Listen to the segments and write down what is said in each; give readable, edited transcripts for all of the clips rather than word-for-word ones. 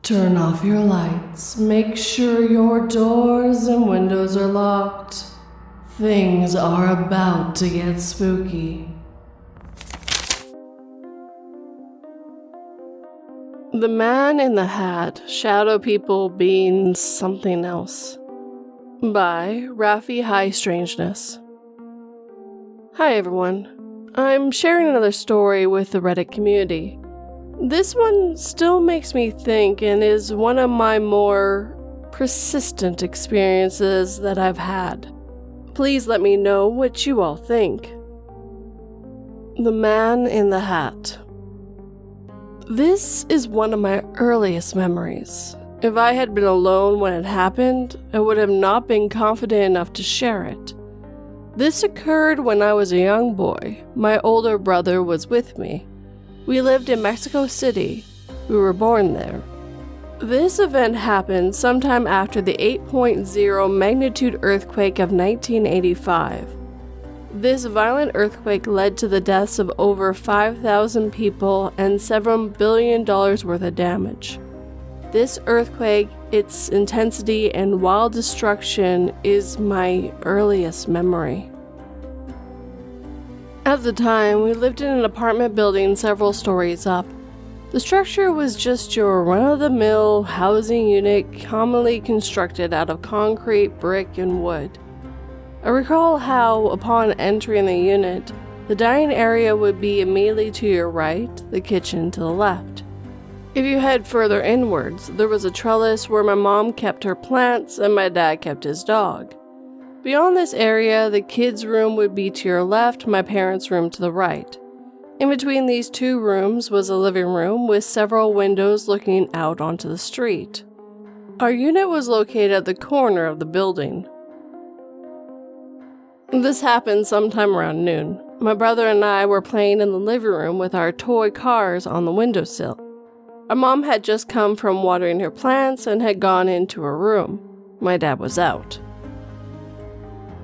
Turn off your lights. Make sure your doors and windows are locked. Things are about to get spooky. The Man in the Hat, Shadow People Being Something Else by RaffyHighStrangeness. Hi everyone. I'm sharing another story with the Reddit community. This one still makes me think and is one of my more persistent experiences that I've had. Please let me know what you all think. The Man in the Hat. This is one of my earliest memories. If I had been alone when it happened, I would have not been confident enough to share it. This occurred when I was a young boy. My older brother was with me. We lived in Mexico City. We were born there. This event happened sometime after the 8.0 magnitude earthquake of 1985. This violent earthquake led to the deaths of over 5,000 people and several billion dollars worth of damage. This earthquake, its intensity and wild destruction is my earliest memory. At the time, we lived in an apartment building several stories up. The structure was just your run-of-the-mill housing unit commonly constructed out of concrete, brick, and wood. I recall how, upon entering the unit, the dining area would be immediately to your right, the kitchen to the left. If you head further inwards, there was a trellis where my mom kept her plants and my dad kept his dog. Beyond this area, the kids' room would be to your left, my parents' room to the right. In between these two rooms was a living room with several windows looking out onto the street. Our unit was located at the corner of the building. This happened sometime around noon. My brother and I were playing in the living room with our toy cars on the windowsill. Our mom had just come from watering her plants and had gone into her room. My dad was out.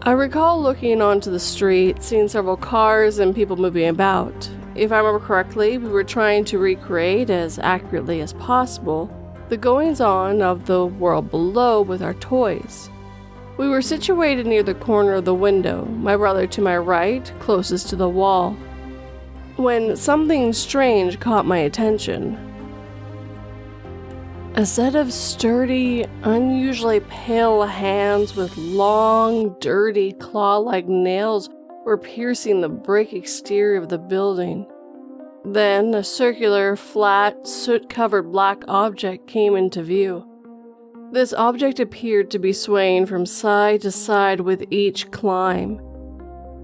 I recall looking onto the street, seeing several cars and people moving about. If I remember correctly, we were trying to recreate as accurately as possible the goings-on of the world below with our toys. We were situated near the corner of the window, my brother to my right, closest to the wall, when something strange caught my attention. A set of sturdy, unusually pale hands with long, dirty, claw-like nails were piercing the brick exterior of the building. Then, a circular, flat, soot-covered black object came into view. This object appeared to be swaying from side to side with each climb.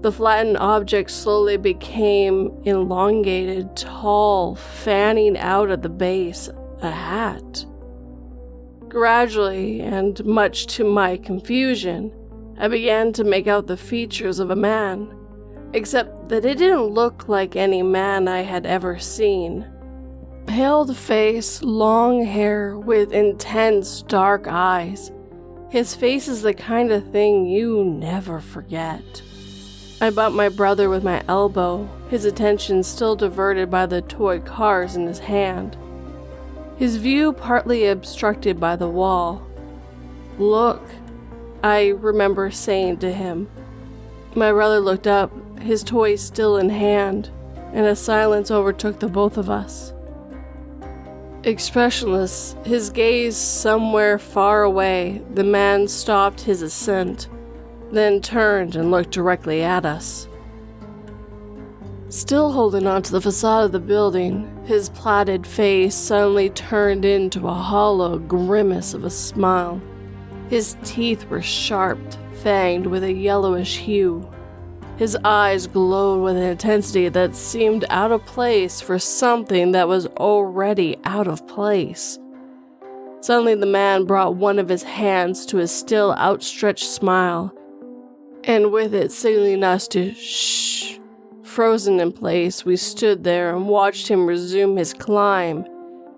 The flattened object slowly became elongated, tall, fanning out at the base, a hat. Gradually, and much to my confusion, I began to make out the features of a man, except that it didn't look like any man I had ever seen. Paled face, long hair, with intense dark eyes. His face is the kind of thing you never forget. I bumped my brother with my elbow, his attention still diverted by the toy cars in his hand. His view partly obstructed by the wall. "Look," I remember saying to him. My brother looked up, his toy still in hand, and a silence overtook the both of us. Expressionless, his gaze somewhere far away, the man stopped his ascent, then turned and looked directly at us. Still holding onto the facade of the building, his plaited face suddenly turned into a hollow grimace of a smile. His teeth were sharp, fanged with a yellowish hue. His eyes glowed with an intensity that seemed out of place for something that was already out of place. Suddenly the man brought one of his hands to his still outstretched smile, and with it signaling us to shh. Frozen in place, we stood there and watched him resume his climb.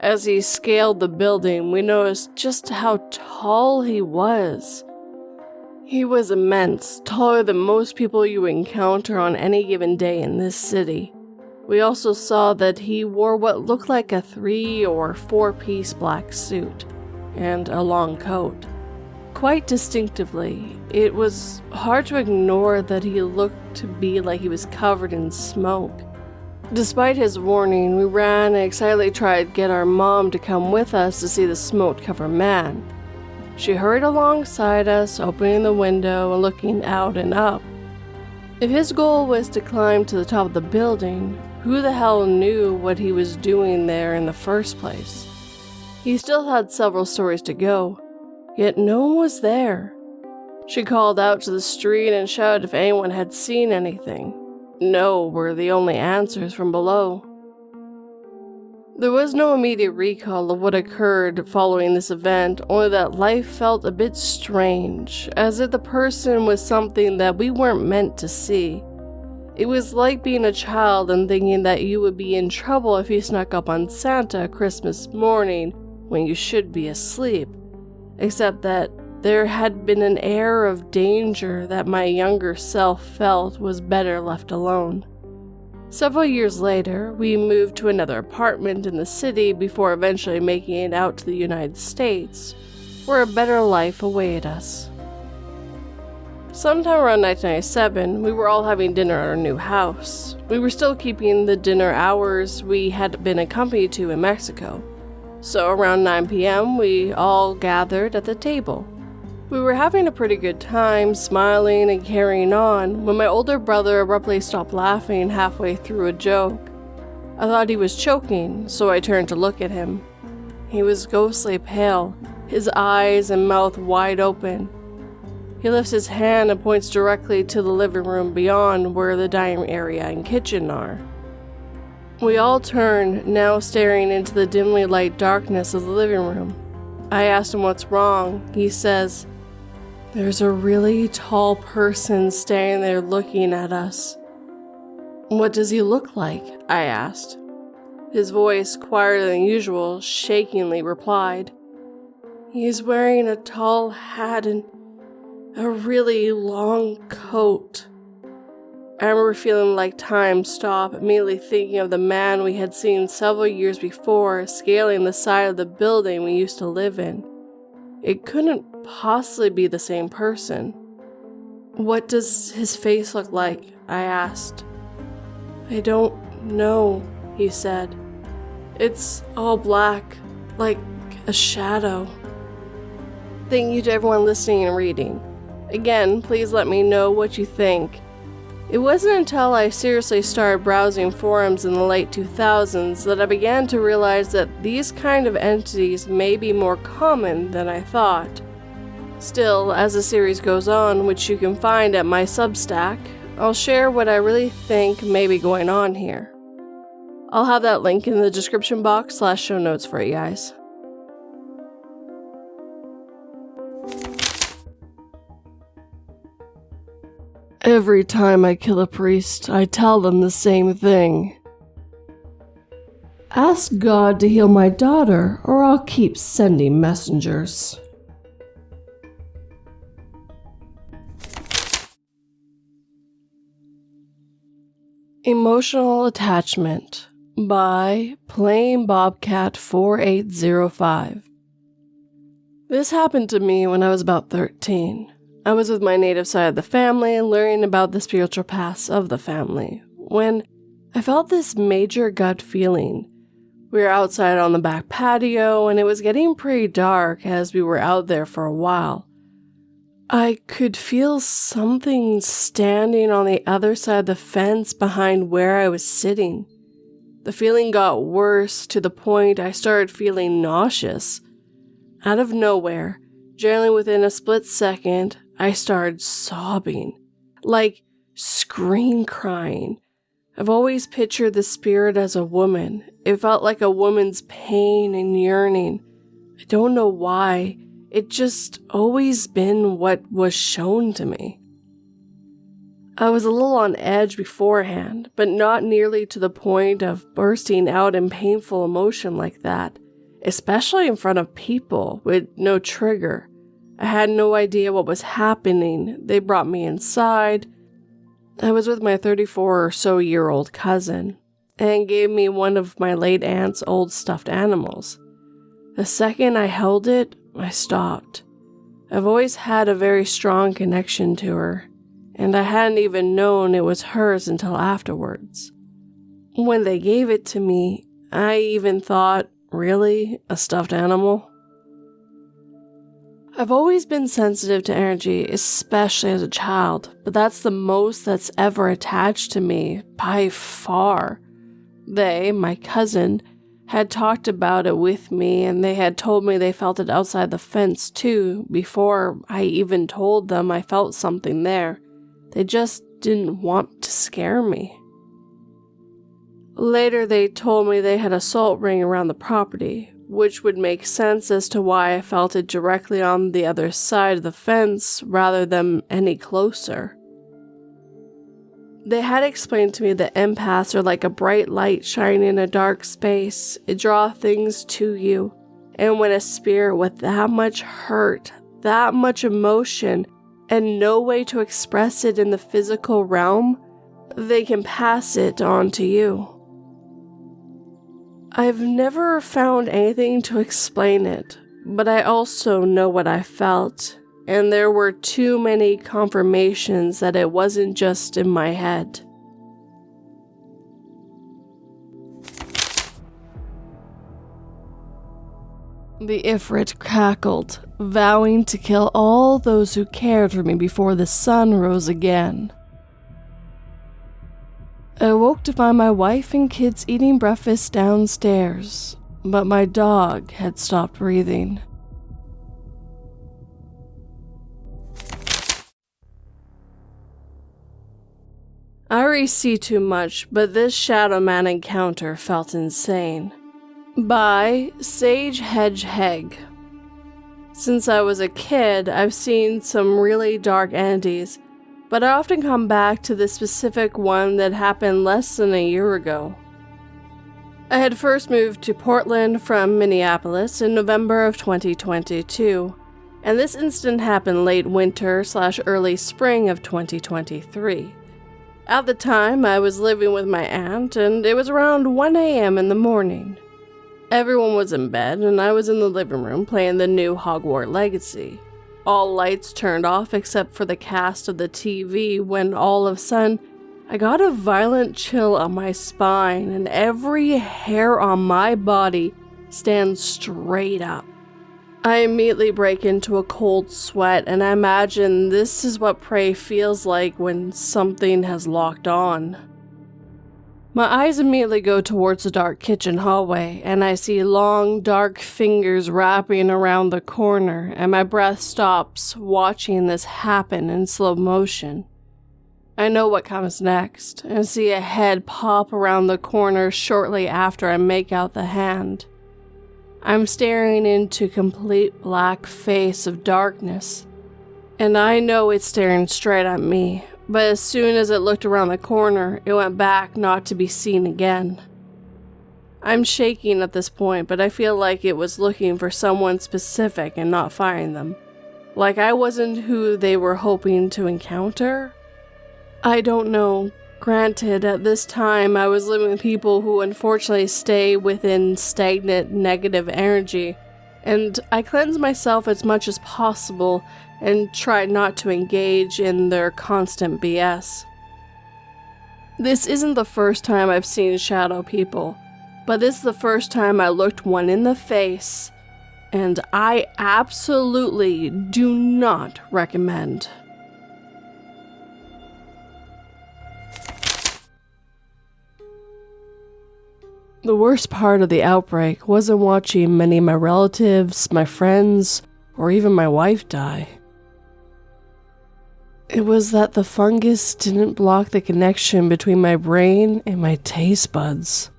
As he scaled the building, we noticed just how tall he was. He was immense, taller than most people you encounter on any given day in this city. We also saw that he wore what looked like a 3 or 4-piece black suit and a long coat. Quite distinctively, it was hard to ignore that he looked to be like he was covered in smoke. Despite his warning, we ran and excitedly tried to get our mom to come with us to see the smoke-covered man. She hurried alongside us, opening the window and looking out and up. If his goal was to climb to the top of the building, who the hell knew what he was doing there in the first place? He still had several stories to go, yet no one was there. She called out to the street and shouted if anyone had seen anything. No were the only answers from below. There was no immediate recall of what occurred following this event, only that life felt a bit strange, as if the person was something that we weren't meant to see. It was like being a child and thinking that you would be in trouble if you snuck up on Santa Christmas morning when you should be asleep, except that there had been an air of danger that my younger self felt was better left alone. Several years later, we moved to another apartment in the city before eventually making it out to the United States, where a better life awaited us. Sometime around 1997, we were all having dinner at our new house. We were still keeping the dinner hours we had been accompanied to in Mexico. So around 9 p.m., we all gathered at the table. We were having a pretty good time, smiling and carrying on, when my older brother abruptly stopped laughing halfway through a joke. I thought he was choking, so I turned to look at him. He was ghostly pale, his eyes and mouth wide open. He lifts his hand and points directly to the living room beyond where the dining area and kitchen are. We all turned, now staring into the dimly lit darkness of the living room. I asked him what's wrong. He says, "There's a really tall person standing there looking at us." "What does he look like?" I asked. His voice, quieter than usual, shakingly replied, "He's wearing a tall hat and a really long coat." I remember feeling like time stopped, immediately thinking of the man we had seen several years before scaling the side of the building we used to live in. It couldn't possibly be the same person. "What does his face look like?" I asked. "I don't know," he said. "It's all black, like a shadow." Thank you to everyone listening and reading. Again, please let me know what you think. It wasn't until I seriously started browsing forums in the late 2000s that I began to realize that these kind of entities may be more common than I thought. Still, as the series goes on, which you can find at my Substack, I'll share what I really think may be going on here. I'll have that link in the description box / show notes for you guys. Every time I kill a priest, I tell them the same thing. Ask God to heal my daughter, or I'll keep sending messengers. Emotional Attachment by Plain Bobcat 4805. This happened to me when I was about 13. I was with my native side of the family and learning about the spiritual paths of the family, when I felt this major gut feeling. We were outside on the back patio, and it was getting pretty dark as we were out there for a while. I could feel something standing on the other side of the fence behind where I was sitting. The feeling got worse to the point I started feeling nauseous. Out of nowhere, generally within a split second, I started sobbing, like scream crying. I've always pictured the spirit as a woman. It felt like a woman's pain and yearning. I don't know why. It just always been what was shown to me. I was a little on edge beforehand, but not nearly to the point of bursting out in painful emotion like that, especially in front of people with no trigger. I had no idea what was happening. They brought me inside. I was with my 34 or so year old cousin. and gave me one of my late aunt's old stuffed animals. The second I held it, I stopped. I've always had a very strong connection to her, and I hadn't even known it was hers until afterwards. When they gave it to me, I even thought, really, a stuffed animal? I've always been sensitive to energy, especially as a child, but that's the most that's ever attached to me, by far. They, my cousin, had talked about it with me, and they had told me they felt it outside the fence too, before I even told them I felt something there. They just didn't want to scare me. Later, they told me they had a salt ring around the property, which would make sense as to why I felt it directly on the other side of the fence rather than any closer. They had explained to me that empaths are like a bright light shining in a dark space. It draws things to you, and when a spirit with that much hurt, that much emotion, and no way to express it in the physical realm, they can pass it on to you. I've never found anything to explain it, but I also know what I felt, and there were too many confirmations that it wasn't just in my head. The Ifrit cackled, vowing to kill all those who cared for me before the sun rose again. I woke to find my wife and kids eating breakfast downstairs, but my dog had stopped breathing. I already see too much, but this Shadow Man encounter felt insane. By SageHedgeHag. Since I was a kid, I've seen some really dark entities, but I often come back to the specific one that happened less than a year ago. I had first moved to Portland from Minneapolis in November of 2022, and this incident happened late winter/early spring of 2023. At the time, I was living with my aunt, and it was around 1 a.m. in the morning. Everyone was in bed, and I was in the living room playing the new Hogwarts Legacy. All lights turned off except for the cast of the TV when all of a sudden, I got a violent chill on my spine and every hair on my body stands straight up. I immediately break into a cold sweat and I imagine this is what prey feels like when something has locked on. My eyes immediately go towards the dark kitchen hallway, and I see long, dark fingers wrapping around the corner, and my breath stops watching this happen in slow motion. I know what comes next, and see a head pop around the corner shortly after I make out the hand. I'm staring into complete black face of darkness, and I know it's staring straight at me. But as soon as it looked around the corner, it went back not to be seen again. I'm shaking at this point, but I feel like it was looking for someone specific and not finding them. Like I wasn't who they were hoping to encounter? I don't know. Granted, at this time I was living with people who unfortunately stay within stagnant negative energy, and I cleanse myself as much as possible and try not to engage in their constant BS. This isn't the first time I've seen shadow people, but this is the first time I looked one in the face, and I absolutely do not recommend. The worst part of the outbreak wasn't watching many of my relatives, my friends, or even my wife die. It was that the fungus didn't block the connection between my brain and my taste buds.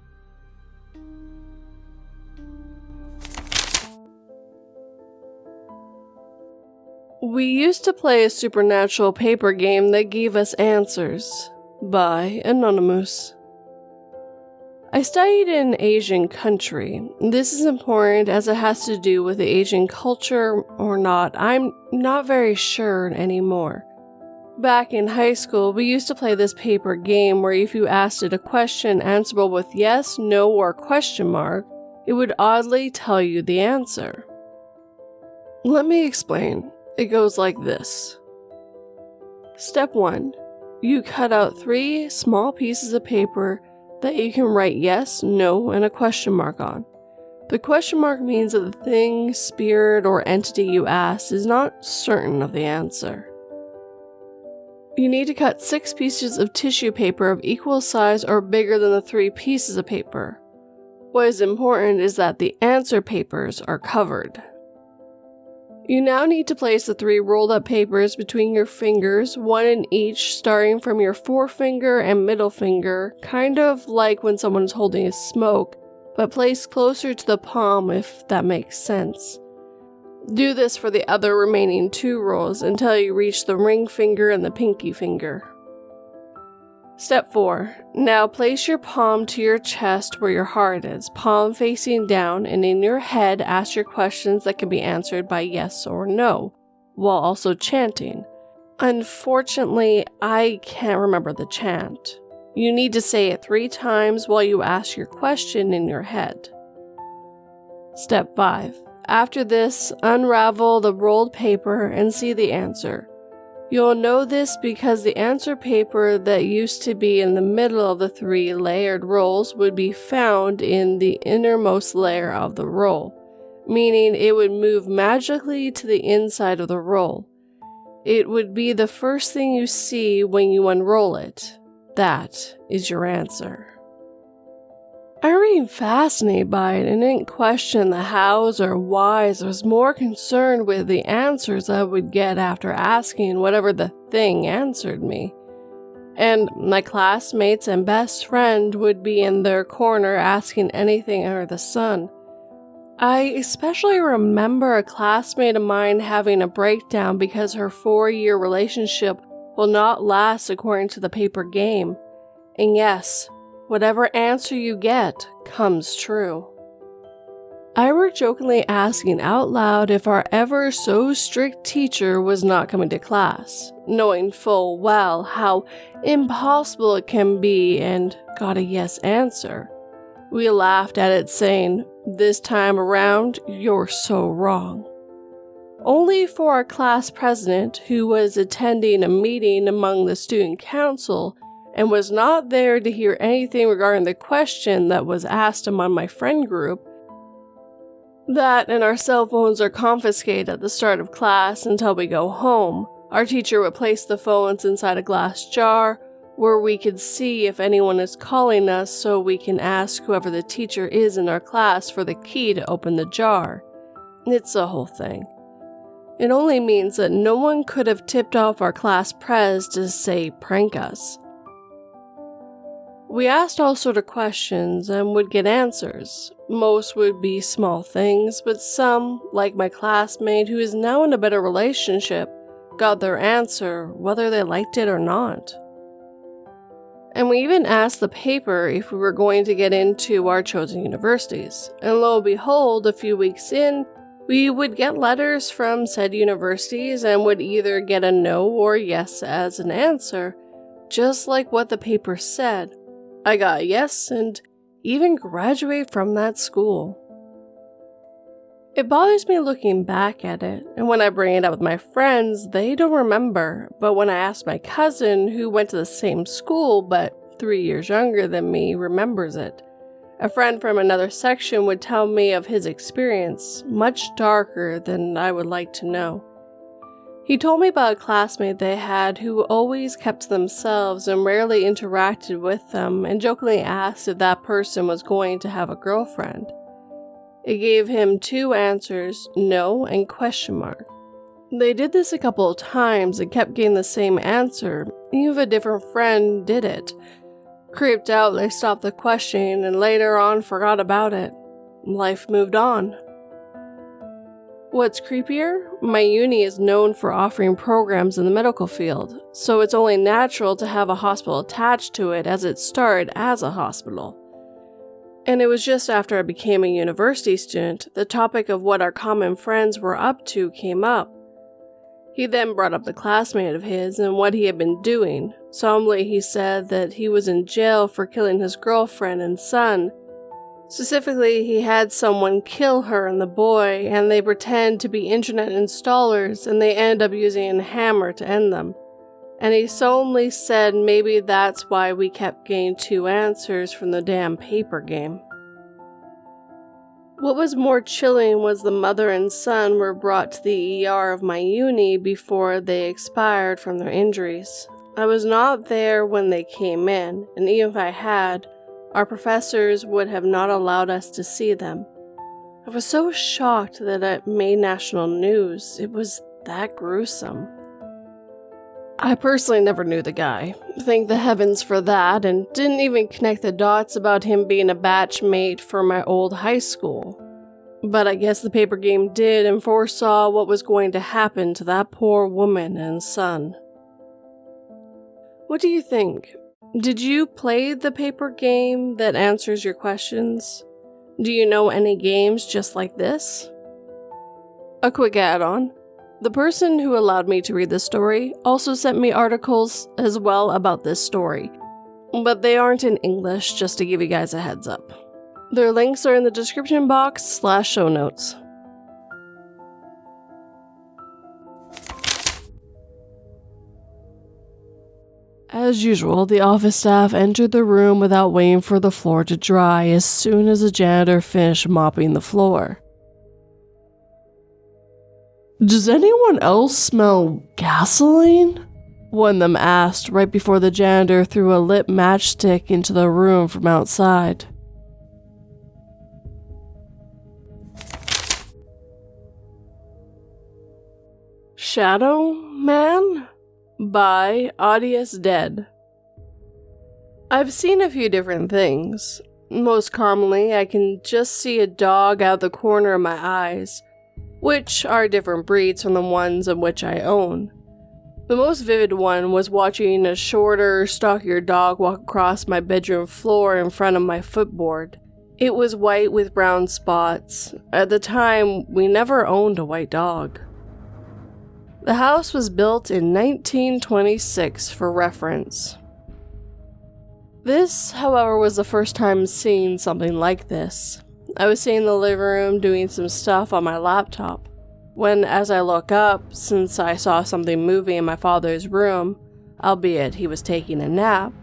We used to play a supernatural paper game that gave us answers, by Anonymoose. I studied in an Asian country. This is important as it has to do with the Asian culture or not. I'm not very sure anymore. Back in high school, we used to play this paper game where if you asked it a question answerable with yes, no, or question mark, it would oddly tell you the answer. Let me explain. It goes like this. Step 1. You cut out 3 small pieces of paper that you can write yes, no, and a question mark on. The question mark means that the thing, spirit, or entity you asked is not certain of the answer. You need to cut 6 pieces of tissue paper of equal size or bigger than the 3 pieces of paper. What is important is that the answer papers are covered. You now need to place the 3 rolled up papers between your fingers, 1 in each, starting from your forefinger and middle finger, kind of like when someone is holding a smoke, but placed closer to the palm if that makes sense. Do this for the other remaining 2 rolls until you reach the ring finger and the pinky finger. Step 4. Now place your palm to your chest where your heart is, palm facing down, and in your head ask your questions that can be answered by yes or no, while also chanting. Unfortunately, I can't remember the chant. You need to say it 3 times while you ask your question in your head. Step 5. After this, unravel the rolled paper and see the answer. You'll know this because the answer paper that used to be in the middle of the 3 layered rolls would be found in the innermost layer of the roll, meaning it would move magically to the inside of the roll. It would be the first thing you see when you unroll it. That is your answer. I remained fascinated by it and didn't question the hows or whys. I was more concerned with the answers I would get after asking whatever the thing answered me. And my classmates and best friend would be in their corner asking anything under the sun. I especially remember a classmate of mine having a breakdown because her 4-year relationship will not last according to the paper game. And yes, whatever answer you get comes true. I were jokingly asking out loud if our ever so strict teacher was not coming to class, knowing full well how impossible it can be, and got a yes answer. We laughed at it, saying, "This time around, you're so wrong." Only for our class president, who was attending a meeting among the student council and was not there to hear anything regarding the question that was asked among my friend group. That and our cell phones are confiscated at the start of class until we go home. Our teacher would place the phones inside a glass jar where we could see if anyone is calling us so we can ask whoever the teacher is in our class for the key to open the jar. It's a whole thing. It only means that no one could have tipped off our class pres to say prank us. We asked all sorts of questions and would get answers. Most would be small things, but some, like my classmate who is now in a better relationship, got their answer whether they liked it or not. And we even asked the paper if we were going to get into our chosen universities, and lo and behold, a few weeks in, we would get letters from said universities and would either get a no or yes as an answer, just like what the paper said. I got a yes and even graduated from that school. It bothers me looking back at it, and when I bring it up with my friends, they don't remember, but when I ask my cousin, who went to the same school but 3 years younger than me, remembers it. A friend from another section would tell me of his experience, much darker than I would like to know. He told me about a classmate they had who always kept to themselves and rarely interacted with them, and jokingly asked if that person was going to have a girlfriend. It gave him 2 answers, no and question mark. They did this a couple of times and kept getting the same answer, even if a different friend did it. Creeped out, they stopped the questioning and later on forgot about it. Life moved on. What's creepier? My uni is known for offering programs in the medical field, so it's only natural to have a hospital attached to it as it started as a hospital. And it was just after I became a university student, the topic of what our common friends were up to came up. He then brought up the classmate of his and what he had been doing. Solemnly, he said that he was in jail for killing his girlfriend and son. Specifically, he had someone kill her and the boy, and they pretend to be internet installers, and they end up using a hammer to end them. And he solemnly said maybe that's why we kept getting 2 answers from the damn paper game. What was more chilling was the mother and son were brought to the ER of my uni before they expired from their injuries. I was not there when they came in, and even if I had, our professors would have not allowed us to see them. I was so shocked that it made national news. It was that gruesome. I personally never knew the guy. Thank the heavens for that, and didn't even connect the dots about him being a batch mate for my old high school. But I guess the paper game did and foresaw what was going to happen to that poor woman and son. What do you think? Did you play the paper game that answers your questions? Do you know any games just like this? A quick add-on. The person who allowed me to read this story also sent me articles as well about this story, but they aren't in English, just to give you guys a heads up. Their links are in the description box / show notes. As usual, the office staff entered the room without waiting for the floor to dry as soon as the janitor finished mopping the floor. "Does anyone else smell gasoline?" one of them asked right before the janitor threw a lit matchstick into the room from outside. Shadow Man? By OdetteisDead. I've seen a few different things. Most commonly, I can just see a dog out the corner of my eyes, which are different breeds from the ones of which I own. The most vivid one was watching a shorter, stockier dog walk across my bedroom floor in front of my footboard. It was white with brown spots. At the time, we never owned a white dog. The house was built in 1926 for reference. This, however, was the first time seeing something like this. I was sitting in the living room doing some stuff on my laptop, when as I look up, since I saw something moving in my father's room, albeit he was taking a nap,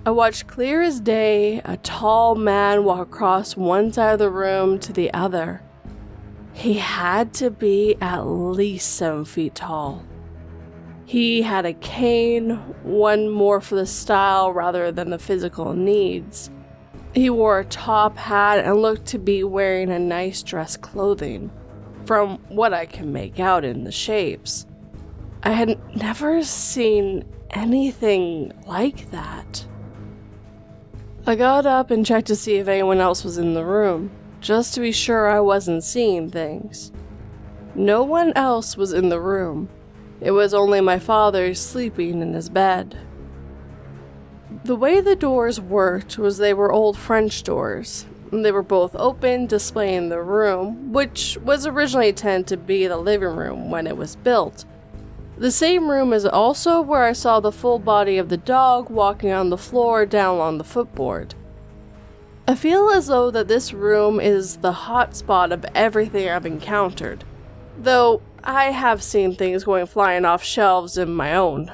I watched clear as day a tall man walk across one side of the room to the other. He had to be at least 7 feet tall. He had a cane, one more for the style rather than the physical needs. He wore a top hat and looked to be wearing a nice dress clothing, from what I can make out in the shapes. I had never seen anything like that. I got up and checked to see if anyone else was in the room, just to be sure I wasn't seeing things. No one else was in the room. It was only my father sleeping in his bed. The way the doors worked was they were old French doors. They were both open, displaying the room, which was originally intended to be the living room when it was built. The same room is also where I saw the full body of the dog walking on the floor down along the footboard. I feel as though that this room is the hotspot of everything I've encountered, though I have seen things going flying off shelves in my own.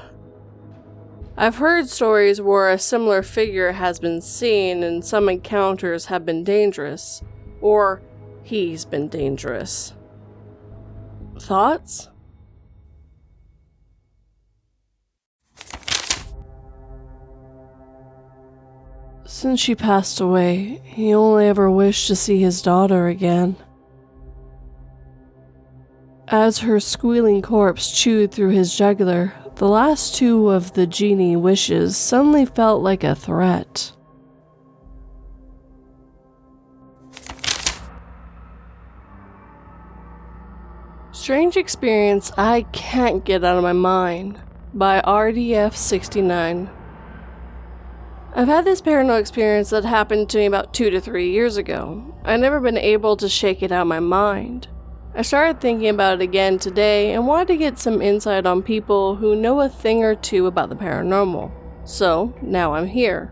I've heard stories where a similar figure has been seen and some encounters have been dangerous, or he's been dangerous. Thoughts? Since she passed away, he only ever wished to see his daughter again. As her squealing corpse chewed through his jugular, the last 2 of the genie wishes suddenly felt like a threat. Strange Experience I Can't Get Out of My Mind by RDF69. I've had this paranormal experience that happened to me about 2 to 3 years ago. I've never been able to shake it out of my mind. I started thinking about it again today and wanted to get some insight on people who know a thing or two about the paranormal. So, now I'm here.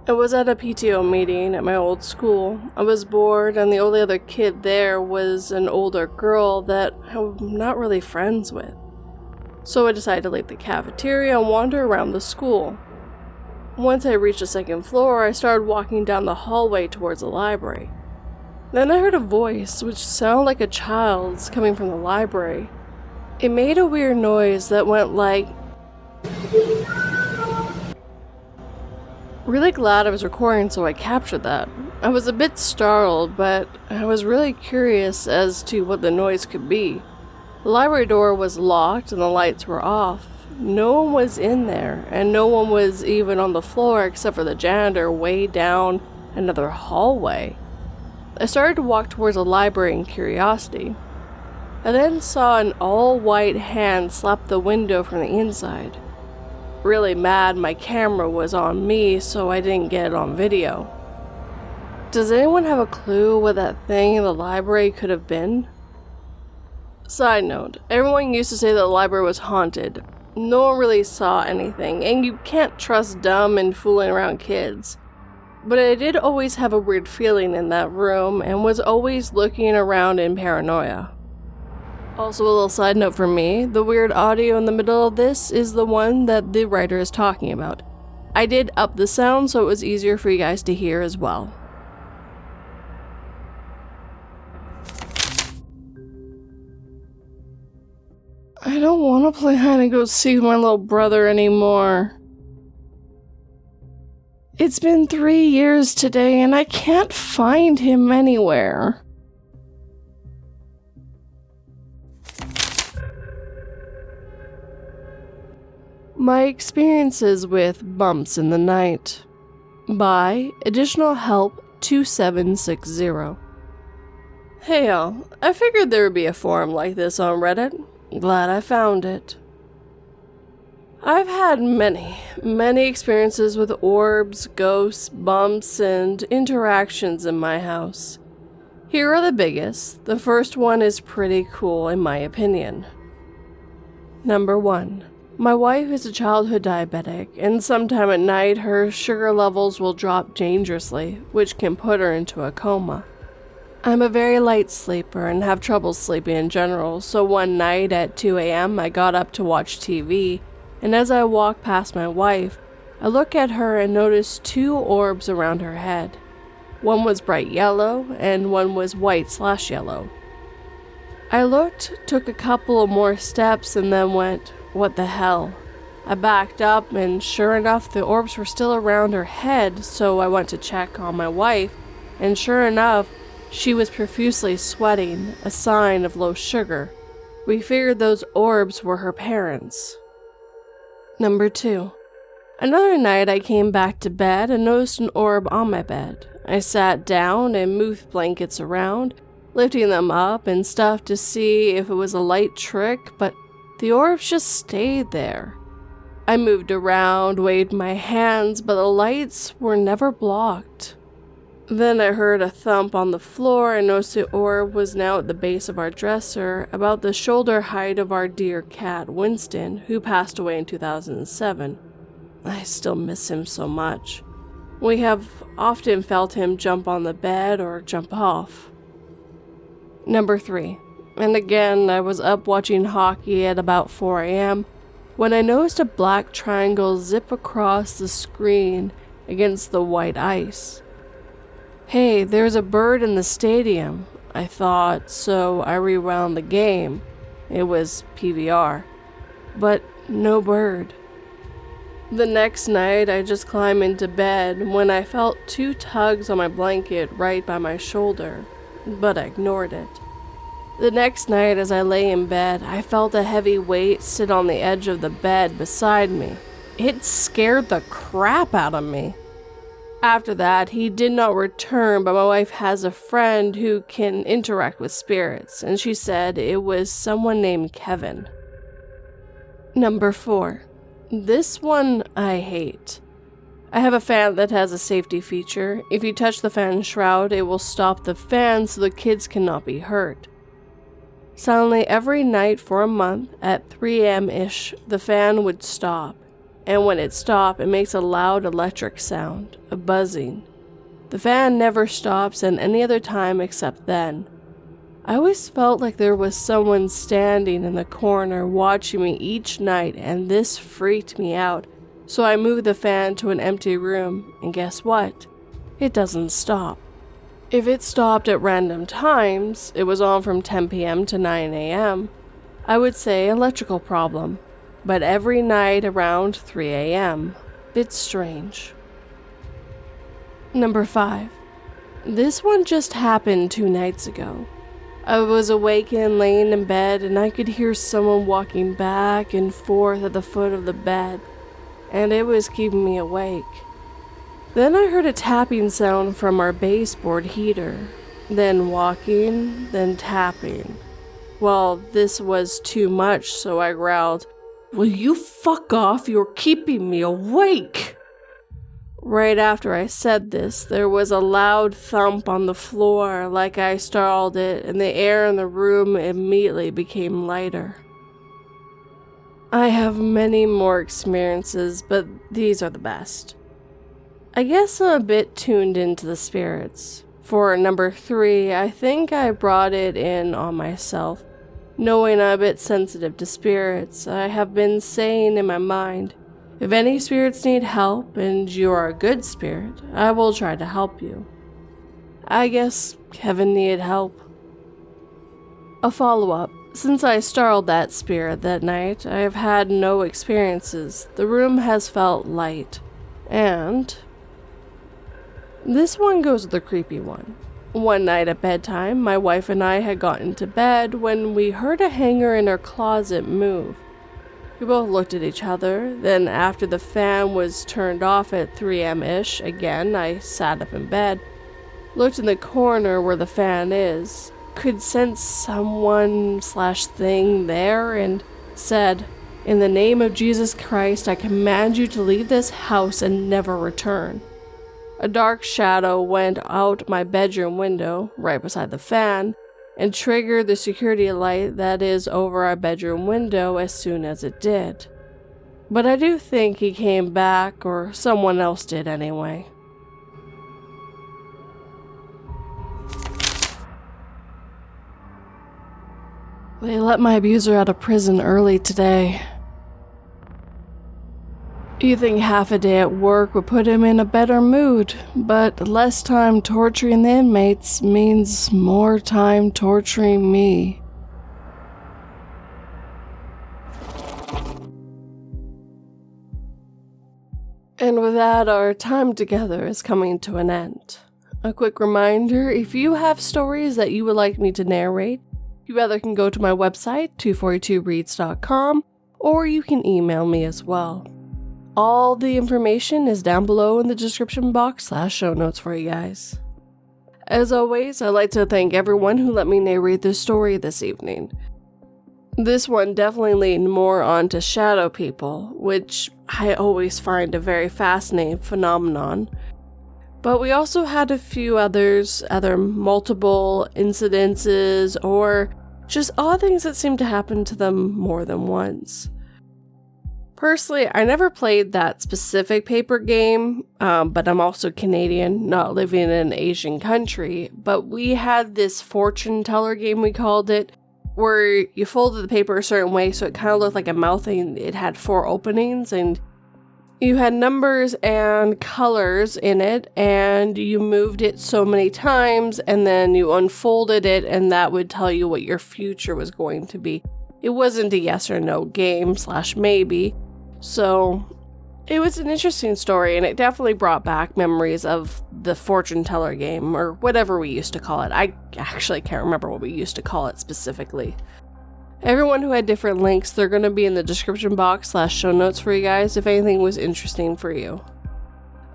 I was at a PTO meeting at my old school. I was bored, and the only other kid there was an older girl that I'm not really friends with. So I decided to leave the cafeteria and wander around the school. Once I reached the second floor, I started walking down the hallway towards the library. Then I heard a voice, which sounded like a child's, coming from the library. It made a weird noise that went like... Really glad I was recording, so I captured that. I was a bit startled, but I was really curious as to what the noise could be. The library door was locked and the lights were off. No one was in there, and no one was even on the floor except for the janitor way down another hallway. I started to walk towards the library in curiosity. I then saw an all-white hand slap the window from the inside. Really mad my camera was on me, so I didn't get it on video. Does anyone have a clue what that thing in the library could have been? Side note, everyone used to say that the library was haunted. No one really saw anything, and you can't trust dumb and fooling around kids. But I did always have a weird feeling in that room, and was always looking around in paranoia. Also, a little side note for me, the weird audio in the middle of this is the one that the writer is talking about. I did up the sound so it was easier for you guys to hear as well. I don't want to play hide and go seek with my little brother anymore. It's been 3 years today and I can't find him anywhere. My experiences with bumps in the night by Additional Help 2760. Hey y'all, I figured there would be a forum like this on Reddit. Glad I found it. I've had many experiences with orbs, ghosts, bumps, and interactions in my house. Here are the biggest. The first one is pretty cool in my opinion. Number 1. My wife is a childhood diabetic, and sometime at night her sugar levels will drop dangerously, which can put her into a coma. I'm a very light sleeper and have trouble sleeping in general, so one night at 2 a.m. I got up to watch TV, and as I walked past my wife, I looked at her and noticed 2 orbs around her head. One was bright yellow, and one was white/yellow. I looked, took a couple of more steps, and then went, "What the hell?" I backed up, and sure enough, the orbs were still around her head, so I went to check on my wife, and sure enough, she was profusely sweating, a sign of low sugar. We figured those orbs were her parents. Number 2. Another night I came back to bed and noticed an orb on my bed. I sat down and moved blankets around, lifting them up and stuff to see if it was a light trick, but the orbs just stayed there. I moved around, waved my hands, but the lights were never blocked. Then I heard a thump on the floor and noticed the orb was now at the base of our dresser, about the shoulder height of our dear cat, Winston, who passed away in 2007. I still miss him so much. We have often felt him jump on the bed or jump off. Number 3. And again, I was up watching hockey at about 4 a.m. when I noticed a black triangle zip across the screen against the white ice. Hey, there's a bird in the stadium, I thought, so I rewound the game. It was PVR. But no bird. The next night, I just climbed into bed when I felt 2 tugs on my blanket right by my shoulder, but I ignored it. The next night, as I lay in bed, I felt a heavy weight sit on the edge of the bed beside me. It scared the crap out of me. After that, he did not return, but my wife has a friend who can interact with spirits, and she said it was someone named Kevin. Number 4. This one I hate. I have a fan that has a safety feature. If you touch the fan shroud, it will stop the fan so the kids cannot be hurt. Suddenly, every night for a month, at 3 a.m.-ish, the fan would stop. And when it stops, it makes a loud electric sound, a buzzing. The fan never stops at any other time except then. I always felt like there was someone standing in the corner watching me each night, and this freaked me out. So I moved the fan to an empty room, and guess what? It doesn't stop. If it stopped at random times, it was on from 10 p.m. to 9 a.m., I would say electrical problem. But every night around 3 a.m., bit strange. Number 5. This one just happened 2 nights ago. I was awake and laying in bed, and I could hear someone walking back and forth at the foot of the bed, and it was keeping me awake. Then I heard a tapping sound from our baseboard heater, then walking, then tapping. Well, this was too much, so I growled, "Will you fuck off? You're keeping me awake!" Right after I said this, there was a loud thump on the floor like I startled it, and the air in the room immediately became lighter. I have many more experiences, but these are the best. I guess I'm a bit tuned into the spirits. For number 3, I think I brought it in on myself. Knowing I'm a bit sensitive to spirits, I have been saying in my mind, if any spirits need help and you are a good spirit, I will try to help you. I guess Kevin needed help. A follow-up. Since I startled that spirit that night, I have had no experiences. The room has felt light. And this one goes with the creepy one. One night at bedtime, my wife and I had gotten to bed when we heard a hanger in our closet move. We both looked at each other, then after the fan was turned off at 3 a.m.-ish, again, I sat up in bed, looked in the corner where the fan is, could sense someone/thing there, and said, "In the name of Jesus Christ, I command you to leave this house and never return." A dark shadow went out my bedroom window, right beside the fan, and triggered the security light that is over our bedroom window as soon as it did. But I do think he came back, or someone else did anyway. They let my abuser out of prison early today. You think half a day at work would put him in a better mood, but less time torturing the inmates means more time torturing me. And with that, our time together is coming to an end. A quick reminder, if you have stories that you would like me to narrate, you either can go to my website, 242reads.com, or you can email me as well. All the information is down below in the description box / show notes for you guys. As always, I'd like to thank everyone who let me narrate this story this evening. This one definitely leaned more onto shadow people, which I always find a very fascinating phenomenon. But we also had a few others, either multiple incidences or just odd things that seem to happen to them more than once. Personally, I never played that specific paper game, but I'm also Canadian, not living in an Asian country. But we had this fortune teller game, we called it, where you folded the paper a certain way so it kind of looked like a mouth, and it had 4 openings, and you had numbers and colors in it, and you moved it so many times, and then you unfolded it, and that would tell you what your future was going to be. It wasn't a yes or no game / maybe. So it was an interesting story, and it definitely brought back memories of the fortune teller game, or whatever we used to call it. I actually can't remember what we used to call it specifically. Everyone who had different links, they're going to be in the description box / show notes for you guys if anything was interesting for you.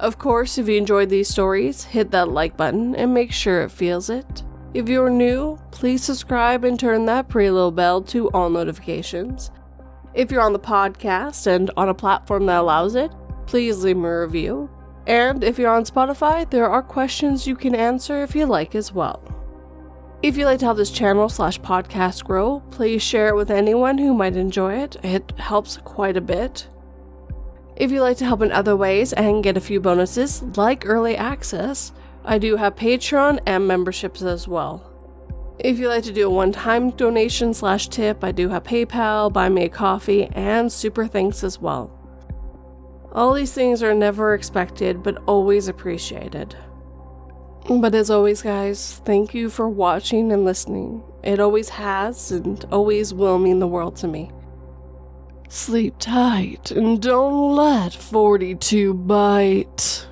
Of course, if you enjoyed these stories, hit that like button and make sure it feels it. If you're new, please subscribe and turn that pretty little bell to all notifications. If you're on the podcast and on a platform that allows it, please leave me a review. And if you're on Spotify, there are questions you can answer if you like as well. If you'd like to help this channel/podcast grow, please share it with anyone who might enjoy it. It helps quite a bit. If you'd like to help in other ways and get a few bonuses, like early access, I do have Patreon and memberships as well. If you'd like to do a one-time donation/tip, I do have PayPal, Buy Me a Coffee, and Super Thanks as well. All these things are never expected, but always appreciated. But as always, guys, thank you for watching and listening. It always has and always will mean the world to me. Sleep tight and don't let 42 bite.